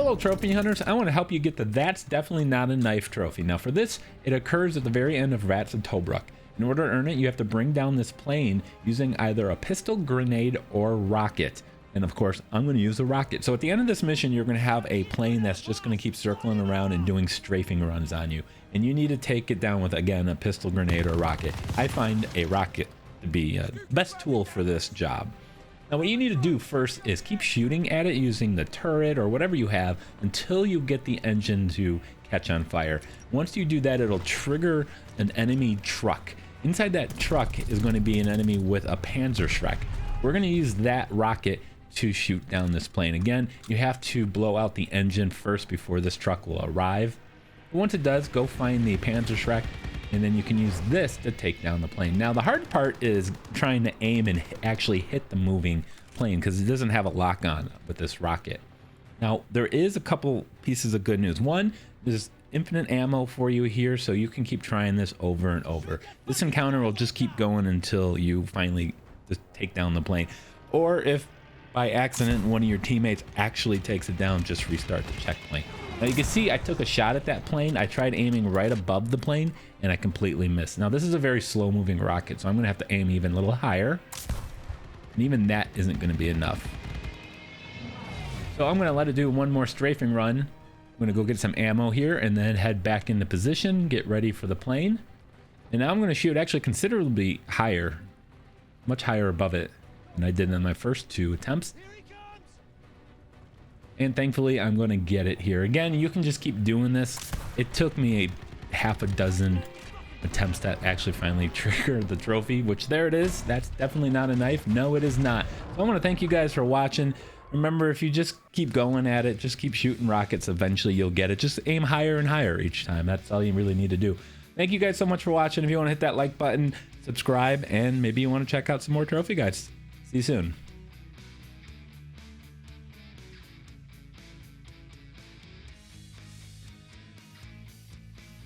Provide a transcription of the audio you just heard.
Hello trophy hunters, I want to help you get the That's Definitely Not a Knife trophy. Now for this, it occurs at the very end of Rats of Tobruk. In order to earn it, you have to bring down this plane using either a pistol, grenade, or rocket. And of course, I'm going to use a rocket. So at the end of this mission, you're going to have a plane that's just going to keep circling around and doing strafing runs on you. And you need to take it down with, again, a pistol, grenade, or a rocket. I find a rocket to be the best tool for this job. Now what you need to do first is keep shooting at it using the turret or whatever you have until you get the engine to catch on fire. Once you do that, it'll trigger an enemy truck. Inside that truck is going to be an enemy with a Panzerschreck. We're going to use that rocket to shoot down this plane. Again, you have to blow out the engine first before this truck will arrive. Once it does, go find the Panzerschreck, and then you can use this to take down the plane. Now the hard part is trying to aim and actually hit the moving plane because it doesn't have a lock on with this rocket. Now there is a couple pieces of good news. One, there's infinite ammo for you here, so you can keep trying this over and over. This encounter will just keep going until you finally just take down the plane, or if by accident one of your teammates actually takes it down, just restart the checkpoint. Now you can see I took a shot at that plane. I tried aiming right above the plane and I completely missed. Now this is a very slow moving rocket, so I'm gonna have to aim even a little higher, and even that isn't going to be enough. So I'm gonna let it do one more strafing run. I'm gonna go get some ammo here and then head back into position, get ready for the plane. And now I'm gonna shoot actually considerably higher, much higher above it than I did in my first two attempts. And thankfully I'm going to get it here. Again, you can just keep doing this. It took me a half a dozen attempts that actually finally triggered the trophy, which there it is. That's definitely not a knife. No, it is not. So I want to thank you guys for watching. Remember, if you just keep going at it, just keep shooting rockets, eventually you'll get it. Just aim higher and higher each time. That's all you really need to do. Thank you guys so much for watching. If you want to hit that like button, subscribe, and maybe you want to check out some more trophy guides. See you soon.